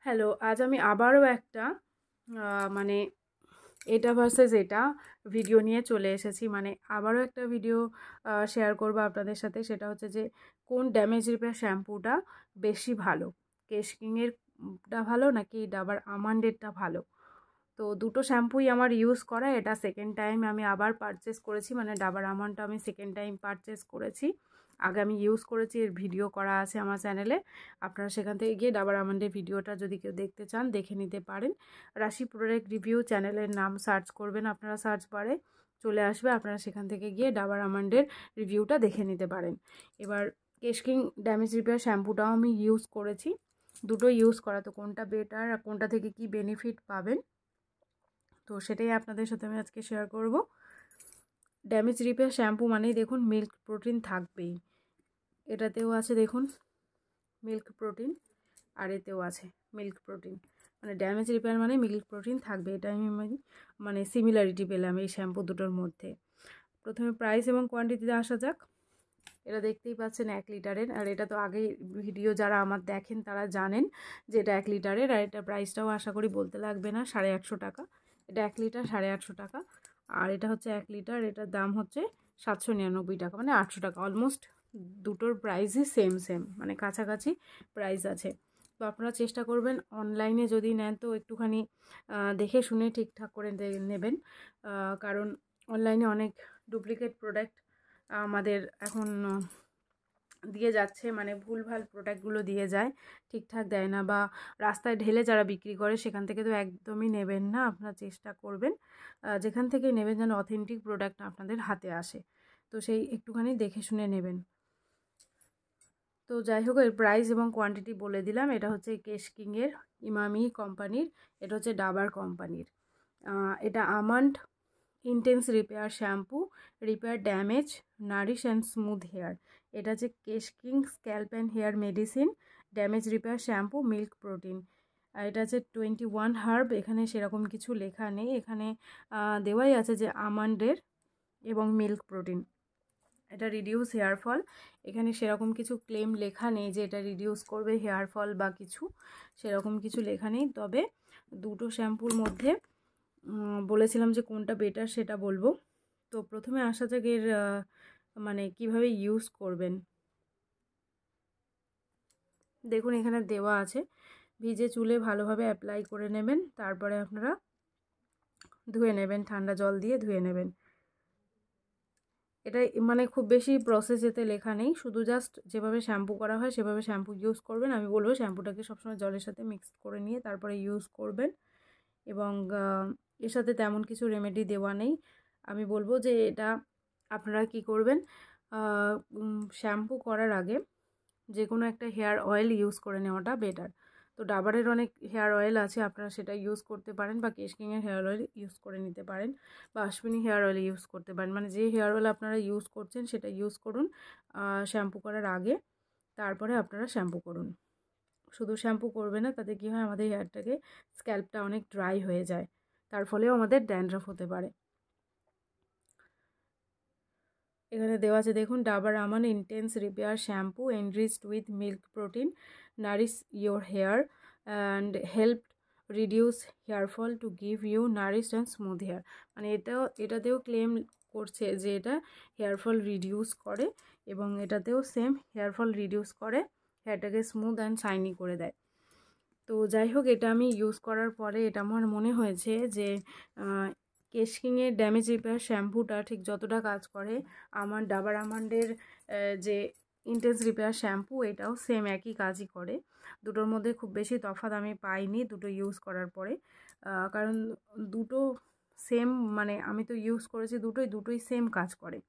Hello, আজ আমি আবারও একটা মানে এটা ভার্সেস এটা ভিডিও নিয়ে চলে এসেছি। মানে আবারও একটা ভিডিও শেয়ার করব আপনাদের সাথে। সেটা হচ্ছে যে কোন ড্যামেজ রিপেয়ার শ্যাম্পুটা বেশি ভালো, কেশ কিংয়েরটা ভালো নাকি ডাবার আমন্ডেরটা ভালো। তো দুটো শ্যাম্পুই আমার ইউজ করা, এটা সেকেন্ড টাইম আমি আবার পারচেস করেছি। মানে ডাবার আমন্ডটা আমি সেকেন্ড টাইম পারচেস করেছি। আগে আমি ইউজ করেছি, এর ভিডিও করা আছে আমার চ্যানেলে। আপনারা সেখান থেকে গিয়ে ডাবার আমন্ডের ভিডিওটা যদি কেউ দেখতে চান দেখে নিতে পারেন। রাশি প্রোডাক্ট রিভিউ চ্যানেলের নাম সার্চ করবেন, আপনারা সার্চ বারে চলে আসবে, আপনারা সেখান থেকে গিয়ে ডাবার আমন্ডের রিভিউটা দেখে নিতে পারেন। এবার কেশ কিং ড্যামেজ রিপেয়ার শ্যাম্পুটাও আমি ইউজ করেছি, দুটো ইউজ করা। তো কোনটা বেটার আর কোনটা থেকে কি বেনিফিট পাবেন, তো সেটাই আপনাদের সাথে আমি আজকে শেয়ার করব। ড্যামেজ রিপেয়ার শ্যাম্পু মানেই দেখুন মিল্ক প্রোটিন থাকবেই, এটাতেও আছে দেখুন মিল্ক প্রোটিন, আর এতেও আছে মিল্ক প্রোটিন। মানে ড্যামেজ রিপেয়ার মানে মিল্ক প্রোটিন থাকবে, এটা আমি মানে সিমিলারিটি পেলাম এই শ্যাম্পু দুটোর মধ্যে। প্রথমে প্রাইস এবং কোয়ান্টিটিতে আসা যাক। এটা দেখতেই পাচ্ছেন 1 লিটারের, আর এটা তো আগে ভিডিও যারা আমার দেখেন তারা জানেন যে এটা 1 লিটারের। আর এটা প্রাইসটাও আশা করি বলতে লাগবে না, 850 টাকা। এটা 1 লিটার 850 টাকা। আর এটা হচ্ছে 1 লিটার, এটার দাম হচ্ছে 799 টাকা, মানে 800 টাকা। অলমোস্ট দুটোর প্রাইসই সেম, মানে কাছাকাছি প্রাইস আছে। তো আপনারা চেষ্টা করবেন অনলাইনে যদি নেন তো একটুখানি দেখে শুনে ঠিকঠাক করে নেবেন, কারণ অনলাইনে অনেক ডুপ্লিকেট প্রোডাক্ট আমাদের এখন দিয়ে যাচ্ছে, মানে ভুলভাল প্রোডাক্টগুলো দিয়ে যায়, ঠিকঠাক দেয় না, বা রাস্তায় ঢেলে যারা বিক্রি করে সেখান থেকে তো একদমই নেবেন না। আপনারা চেষ্টা করবেন যেখান থেকে নেবেন যেন অথেন্টিক প্রোডাক্ট আপনাদের হাতে আসে, তো সেই একটুখানি দেখে শুনে নেবেন। তো যাই হোক, এর প্রাইস এবং কোয়ান্টিটি বলে দিলাম। এটা হচ্ছে কেশ কিংয়ের ইমামি কোম্পানির, এটা হচ্ছে ডাবার কোম্পানির। এটা almond intense repair shampoo, repair damage, nourish and smooth hair. এটা হচ্ছে Kesh king scalp and hair medicine damage repair shampoo milk protein. আর এটা হচ্ছে 21 হার্ব। এখানে সেরকম কিছু লেখা নেই, এখানে দেওয়াই আছে যে আমন্ডের এবং মিল্ক প্রোটিন। এটা রিডিউস হেয়ার ফল, এখানে সেরকম কিছু ক্লেম লেখা নেই যে এটা রিডিউস করবে হেয়ার ফল বা কিছু, সেরকম কিছু লেখা নেই। তবে দুটো শ্যাম্পুর মধ্যে বলেছিলাম যে কোনটা বেটার সেটা বলবো। তো প্রথমে আসা যাক এর মানে কিভাবে ইউজ করবেন। দেখুন এখানে দেওয়া আছে, ভিজে চুলে ভালোভাবে অ্যাপ্লাই করে নেবেন, তারপরে আপনারা ধুয়ে নেবেন, ঠান্ডা জল দিয়ে ধুয়ে নেবেন। এটা মানে খুব বেশি প্রসেস এতে লেখা নেই, শুধু জাস্ট যেভাবে শ্যাম্পু করা হয় সেভাবে শ্যাম্পু ইউজ করবেন। আমি বলবো শ্যাম্পুটাকে সবসময় জলের সাথে মিক্স করে নিয়ে তারপরে ইউজ করবেন, এবং এর সাথে তেমন কিছু রেমেডি দেওয়া নেই। আমি বলবো যে এটা আপনারা কি করবেন, শ্যাম্পু করার আগে যে কোনো একটা হেয়ার অয়েল ইউজ করে নেওয়াটা বেটার। তো ডাবারের অনেক হেয়ার অয়েল আছে, আপনারা সেটা ইউজ করতে পারেন, বা কেশ কিংয়ের হেয়ার অয়েল ইউজ করে নিতে পারেন, বা অশ্বিনী হেয়ার অয়েল ইউজ করতে পারেন। মানে যে হেয়ার অয়েল আপনারা ইউজ করছেন সেটা ইউজ করুন শ্যাম্পু করার আগে, তারপরে আপনারা শ্যাম্পু করুন। শুধু শ্যাম্পু করবে না, তাতে কী হয় আমাদের হেয়ারটাকে স্ক্যাল্পটা অনেক ড্রাই হয়ে যায়, তার ফলেও আমাদের ড্যান্ড্রাফ হতে পারে। এখানে দেওয়া আছে দেখুন, Dabur almond intense repair shampoo enriched with milk protein nourish your hair and help reduce hair fall to give you nourish and smooth hair. মানে এটাতেও ক্লেম করছে যে এটা হেয়ার ফল রিডিউস করে, এবং এটাতেও সেম হেয়ার ফল রিডিউস করে, হেয়ারটাকে smooth and shiny করে দেয়। তো যাই হোক, এটা আমি ইউজ করার পরে এটা আমার মনে হয়েছে যে কেশ কিংয়ের ড্যামেজ রিপেয়ার শ্যাম্পুটা ঠিক যতটা কাজ করে আমার ডাবার আমন্ডের যে ইন্টেন্স রিপেয়ার শ্যাম্পু, এটাও সেম একই কাজই করে। দুটোর মধ্যে খুব বেশি তফাৎ আমি পাইনি দুটো ইউজ করার পরে, কারণ দুটো সেম, মানে আমি তো ইউজ করেছি দুটোই সেম কাজ করে,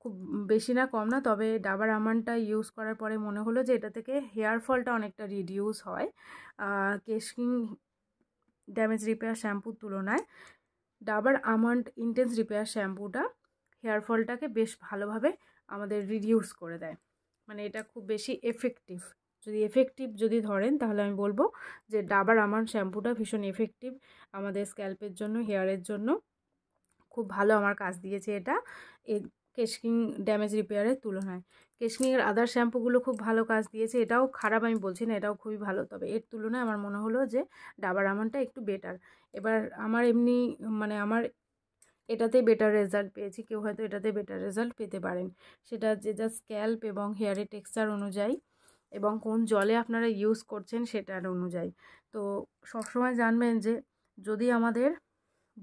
খুব বেশি না কম না। তবে ডাবার আমন্ডটা ইউজ করার পরে মনে হলো যে এটা থেকে হেয়ার ফলটা অনেকটা রিডিউস হয় কেশ কিং ড্যামেজ রিপেয়ার শ্যাম্পুর তুলনায়। ডাবার আমন্ড ইন্টেন্স রিপেয়ার শ্যাম্পুটা হেয়ার ফলটাকে বেশ ভালোভাবে আমাদের রিডিউস করে দেয়, মানে এটা খুব বেশি এফেক্টিভ। যদি ধরেন তাহলে আমি বলবো যে ডাবার আমন্ড শ্যাম্পুটা ভীষণ এফেক্টিভ আমাদের স্ক্যাল্পের জন্য, হেয়ারের জন্য খুব ভালো আমার কাজ দিয়েছে এটা কেশ কিং ড্যামেজ রিপেয়ারের তুলনায়। কেশনির আদার শ্যাম্পুগুলো খুব ভালো কাজ দিয়েছে, এটাও খারাপ আমি বলছি না, এটাও খুবই ভালো, তবে এর তুলনায় আমার মনে হলো যে ডাবার আমন্ডটা একটু বেটার। এবার আমার এমনি মানে আমার এটাতে বেটার রেজাল্ট পেয়েছি, কেউ হয়তো এটাতে বেটার রেজাল্ট পেতে পারেন, সেটা যে যা স্ক্যাল্প এবং হেয়ারের টেক্সচার অনুযায়ী এবং কোন জলে আপনারা ইউজ করছেন সেটার অনুযায়ী। তো সবসময় জানবেন যে যদি আমাদের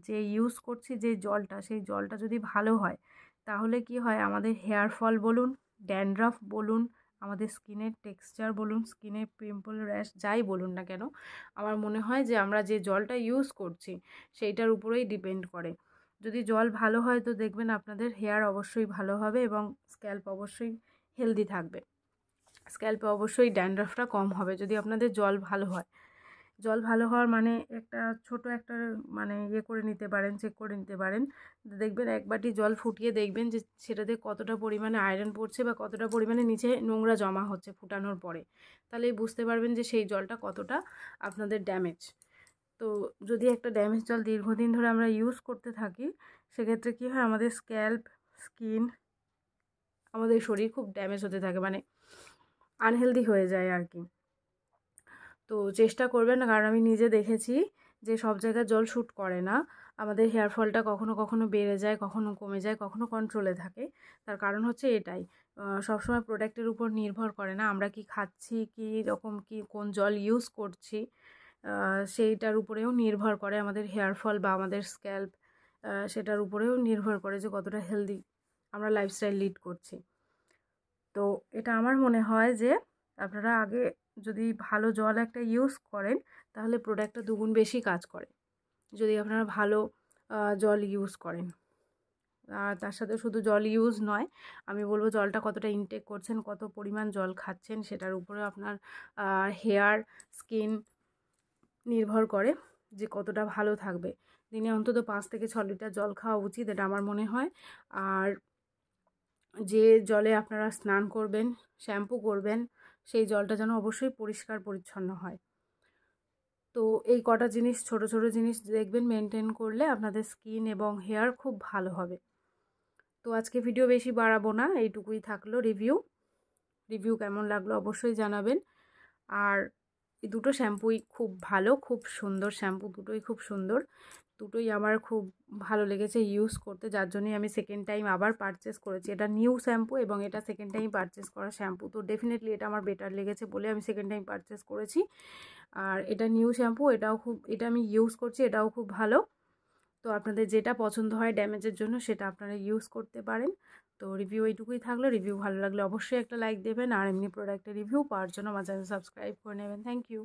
যে ইউজ করছি যে জলটা, সেই জলটা যদি ভালো হয় তাহলে কি হয়, আমাদের হেয়ার ফল বলুন, ড্যান্ড্রাফ বলুন, আমাদের স্কিনের টেক্সচার বলুন, স্কিনে পিম্পল র্যাশ যাই বলুন না কেন, আমার মনে হয় যে আমরা যে জলটা ইউজ করছি সেইটার উপরেই ডিপেন্ড করে। যদি জল ভালো হয় তো দেখবেন আপনাদের হেয়ার অবশ্যই ভালো হবে এবং স্ক্যাল্প অবশ্যই হেলদি থাকবে, স্ক্যাল্পে অবশ্যই ড্যান্ড্রাফটা কম হবে যদি আপনাদের জল ভালো হয়। জল ভালো হওয়ার মানে একটা ছোট একটা মানে ইয়ে করে নিতে পারেন, চেক করে নিতে পারেন, দেখবেন এক বাটি জল ফুটিয়ে দেখবেন যে সেটাতে কতটা পরিমাণে আয়রন পড়ছে বা কতটা পরিমাণে নিচে নোংরা জমা হচ্ছে ফুটানোর পরে, তাহলেই বুঝতে পারবেন যে সেই জলটা কতটা আপনাদের ড্যামেজ। তো যদি একটা ড্যামেজ জল দীর্ঘদিন ধরে আমরা ইউজ করতে থাকি, সেক্ষেত্রে কী হয়, আমাদের স্ক্যাল্প, স্কিন, আমাদের শরীর খুব ড্যামেজ হতে থাকে, মানে আনহেলদি হয়ে যায় আর কি। তো চেষ্টা করবেন না, কারণ আমি নিজে দেখেছি যে সব জায়গায় জল শ্যুট করে না, আমাদের হেয়ার ফলটা কখনো কখনো বেড়ে যায়, কখনো কমে যায়, কখনো কন্ট্রোলে থাকে। তার কারণ হচ্ছে এটাই, সবসময় প্রোডাক্টের উপর নির্ভর করে না, আমরা কি খাচ্ছি, কী রকম কি কোন জল ইউজ করছি সেইটার উপরেও নির্ভর করে আমাদের হেয়ার ফল বা আমাদের স্ক্যাল্প, সেটার উপরেও নির্ভর করে যে কতটা হেলদি আমরা লাইফস্টাইল লিড করছি। তো এটা আমার মনে হয় যে আপনারা আগে যদি ভালো জল একটা ইউজ করেন তাহলে প্রোডাক্টটা দুগুণ বেশি কাজ করে, যদি আপনারা ভালো জল ইউজ করেন। আর তার সাথে শুধু জল ইউজ নয়, আমি বলবো জলটা কতটা ইনটেক করছেন, কত পরিমাণ জল খাচ্ছেন, সেটার উপরে আপনার হেয়ার, স্কিন নির্ভর করে যে কতটা ভালো থাকবে। দিনে অন্তত 5 থেকে 6 লিটার জল খাওয়া উচিত, এটা আমার মনে হয়। আর যে জলে আপনারা স্নান করবেন, শ্যাম্পু করবেন, সেই জলটা যেন অবশ্যই পরিষ্কার পরিচ্ছন্ন হয়। তো এই কটা জিনিস, ছোট ছোট জিনিস দেখবেন মেনটেন করলে আপনাদের স্কিন এবং হেয়ার খুব ভালো হবে। তো আজকে ভিডিও বেশি বাড়াবো না, এইটুকুই থাকলো রিভিউ কেমন লাগলো অবশ্যই জানাবেন। আর এই দুটো শ্যাম্পুই খুব ভালো, খুব সুন্দর শ্যাম্পু, দুটোই খুব সুন্দর, দুটোই আমার খুব ভালো লেগেছে ইউজ করতে, যার জন্যই আমি সেকেন্ড টাইম আবার পারচেস করেছি। এটা নিউ শ্যাম্পু এবং এটা সেকেন্ড টাইম পারচেস করা শ্যাম্পু, তো ডেফিনেটলি এটা আমার বেটার লেগেছে বলে আমি সেকেন্ড টাইম পারচেস করেছি। আর এটা নিউ শ্যাম্পু, এটা আমি ইউজ করছি, এটাও খুব ভালো। তো আপনাদের যেটা পছন্দ হয় ড্যামেজের জন্য সেটা আপনারা ইউজ করতে পারেন। তো রিভিউ এইটুকুই থাকলো, রিভিউ ভালো লাগলে অবশ্যই একটা লাইক দেবেন, আর এমনি প্রোডাক্টের রিভিউ পাওয়ার জন্য আমার চ্যানেল সাবস্ক্রাইব করে নেবেন। Thank you.